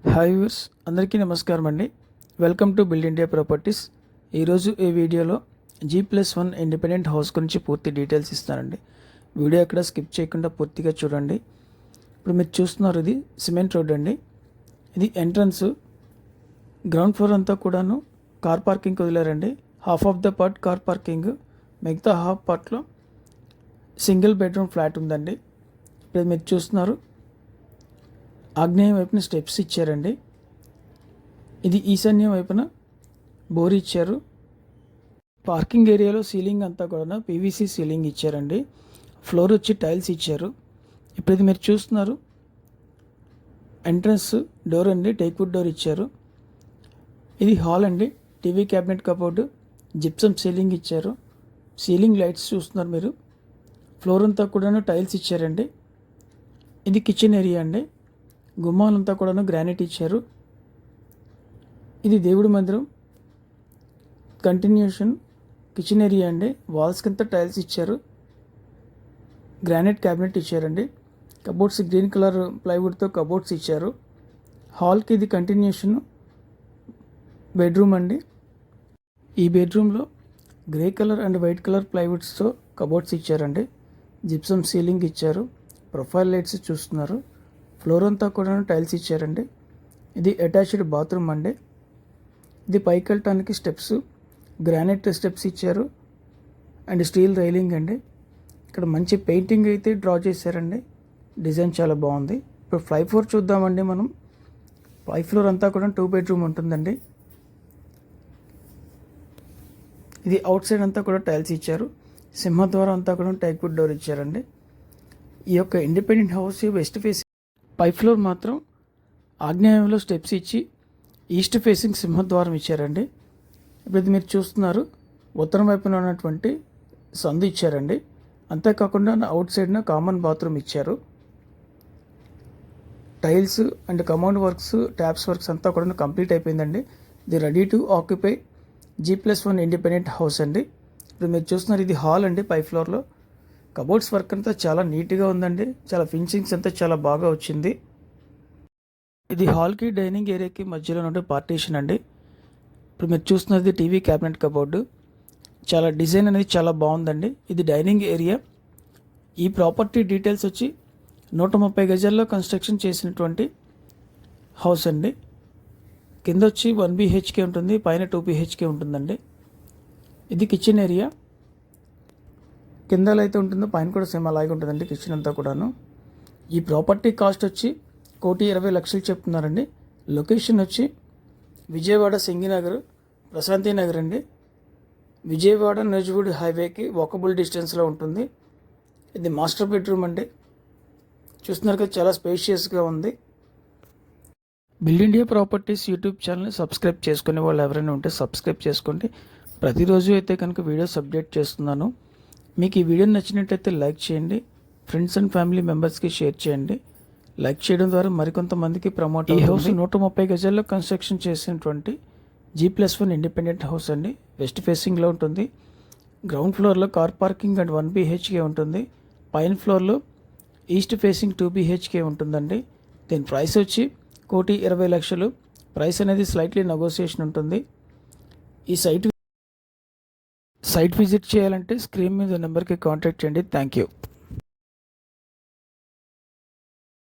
Hi viewers, అందరికీ నమస్కారం అండి. Welcome to build India properties. ఈరోజు ఈ వీడియోలో G+1 ఇండిపెండెంట్ హౌస్ గురించి పూర్తి డీటెయిల్స్ ఇస్తానండి. వీడియో ఎక్కడ స్కిప్ చేయకుండా పూర్తిగా చూడండి. ఇప్పుడు మీరు చూస్తున్నారు, ఇది సిమెంట్ రోడ్ అండి. ఇది ఎంట్రన్స్. గ్రౌండ్ ఫ్లోర్ అంతా కూడాను కార్ పార్కింగ్ వదిలేరండి. Half of the part car parking, మిగతా హాఫ్ పార్ట్లో సింగిల్ బెడ్రూమ్ ఫ్లాట్ ఉందండి. ఇప్పుడు మీరు చూస్తున్నారు, ఆగ్నేయం వైపున స్టెప్స్ ఇచ్చారండి. ఇది ఈశాన్యం వైపున బోర్ ఇచ్చారు. పార్కింగ్ ఏరియాలో సీలింగ్ అంతా కూడా పీవీసీ సీలింగ్ ఇచ్చారండి. ఫ్లోర్ వచ్చి టైల్స్ ఇచ్చారు. ఇప్పుడు ఇది మీరు చూస్తున్నారు, ఎంట్రన్స్ డోర్ అండి, టేక్వుడ్ డోర్ ఇచ్చారు. ఇది హాల్ అండి. TV cabinet cupboard, gypsum ceiling ఇచ్చారు. సీలింగ్ లైట్స్ చూస్తున్నారు మీరు. ఫ్లోర్ అంతా కూడాను టైల్స్ ఇచ్చారండి. ఇది కిచెన్ ఏరియా అండి. గుమ్మాలంతా కూడాను గ్రానైట్ ఇచ్చారు. ఇది దేవుడి మందిరం కంటిన్యూషన్ కిచెన్ ఏరియా అండి. వాల్స్ కింద టైల్స్ ఇచ్చారు. గ్రానైట్ క్యాబినెట్ ఇచ్చారండి. కబోర్డ్స్ గ్రీన్ కలర్ ప్లైవుడ్తో కబోర్డ్స్ ఇచ్చారు. హాల్కి ఇది కంటిన్యూషన్ బెడ్రూమ్ అండి. ఈ బెడ్రూమ్లో grey colour and white colour ప్లైవుడ్స్తో కబోర్డ్స్ ఇచ్చారండి. జిప్సమ్ సీలింగ్ ఇచ్చారు. ప్రొఫైల్ లైట్స్ చూస్తున్నారు. ఫ్లోర్ అంతా కూడా టైల్స్ ఇచ్చారండి. ఇది అటాచ్డ్ బాత్రూమ్ అండి. ఇది పైకి వెళ్ళటానికి స్టెప్స్, గ్రానైట్ స్టెప్స్ ఇచ్చారు అండ్ స్టీల్ రైలింగ్ అండి. ఇక్కడ మంచి పెయింటింగ్ అయితే డ్రా చేశారండి. డిజైన్ చాలా బాగుంది. ఇప్పుడు ఫ్లై ఫ్లోర్ చూద్దామండి మనం. ఫ్లై ఫ్లోర్ అంతా కూడా 2 బెడ్రూమ్ ఉంటుందండి. ఇది అవుట్ సైడ్ అంతా కూడా టైల్స్ ఇచ్చారు. సింహద్వారం అంతా కూడా టేక్వుడ్ డోర్ ఇచ్చారండి. ఈ యొక్క ఇండిపెండెంట్ హౌస్ వెస్ట్ ఫేసింగ్. పై ఫ్లోర్ మాత్రం ఆగ్నేయంలో స్టెప్స్ ఇచ్చి ఈస్ట్ ఫేసింగ్ సింహద్వారం ఇచ్చారండి. ఇప్పుడు ఇది మీరు చూస్తున్నారు, ఉత్తరం వైపున ఉన్నటువంటి సందు ఇచ్చారండి. అంతేకాకుండా అవుట్ సైడ్న కామన్ బాత్రూమ్ ఇచ్చారు. Tiles and compound works, taps works అంతా కూడా కంప్లీట్ అయిపోయిందండి. ఇది ready to occupy G+1 independent house అండి. ఇప్పుడు మీరు చూస్తున్నారు, ఇది హాల్ అండి. పై ఫ్లోర్లో కబోర్డ్స్ వర్క్ అంతా చాలా నీట్గా ఉందండి. చాలా ఫినిషింగ్స్ అంతా చాలా బాగా వచ్చింది. ఇది హాల్కి డైనింగ్ ఏరియాకి మధ్యలో ఉండే పార్టీషన్ అండి. ఇప్పుడు మీరు చూస్తున్నది టీవీ క్యాబినెట్ కబోర్డు. చాలా డిజైన్ అనేది చాలా బాగుందండి. ఇది డైనింగ్ ఏరియా. ఈ ప్రాపర్టీ డీటెయిల్స్ వచ్చి 130 గజాల్లో కన్స్ట్రక్షన్ చేసినటువంటి హౌస్ అండి. కింద వచ్చి 1 BHK ఉంటుంది, పైన 2 BHK ఉంటుందండి. ఇది కిచెన్ ఏరియా. కింద అయితే ఉంటుందో పైన కూడా సేమ్ అలాగే ఉంటుందండి కిచెన్ అంతా కూడాను. ఈ ప్రాపర్టీ కాస్ట్ వచ్చి 1,20,00,000 చెప్తున్నారండి. లొకేషన్ వచ్చి విజయవాడ సింగినగర్, ప్రశాంతి నగర్ అండి. విజయవాడ నూజివీడు హైవేకి వాకబుల్ డిస్టెన్స్లో ఉంటుంది. ఇది మాస్టర్ బెడ్రూమ్ అండి. చూస్తున్నారు కదా, చాలా స్పేషియస్గా ఉంది. బిల్డ్ ఇండియా ప్రాపర్టీస్ యూట్యూబ్ ఛానల్ని సబ్స్క్రైబ్ చేసుకునే వాళ్ళు ఎవరైనా ఉంటే సబ్స్క్రైబ్ చేసుకోండి. ప్రతిరోజు అయితే కనుక వీడియోస్ అప్డేట్ చేస్తున్నాను. మీకు ఈ వీడియో నచ్చినట్టయితే లైక్ చేయండి. ఫ్రెండ్స్ అండ్ ఫ్యామిలీ మెంబర్స్కి షేర్ చేయండి. లైక్ చేయడం ద్వారా మరికొంతమందికి ప్రమోట్ అవుతుంది. ఈ హౌస్ 130 గజాల్లో కన్స్ట్రక్షన్ చేసినటువంటి G+1 ఇండిపెండెంట్ హౌస్ అండి. వెస్ట్ ఫేసింగ్లో ఉంటుంది. గ్రౌండ్ ఫ్లోర్లో కార్ పార్కింగ్ అండ్ 1 BHK ఉంటుంది. పైన ఫ్లోర్లో ఈస్ట్ ఫేసింగ్ 2 BHK ఉంటుందండి. దీని ప్రైస్ వచ్చి 1,20,00,000. ప్రైస్ అనేది స్లైట్లీ నెగోసియేషన్ ఉంటుంది. ఈ సైట్ విజిట్ చేయాలంటే స్క్రీన్ మీద నెంబర్కి కాంటాక్ట్ చేయండి. Thank you.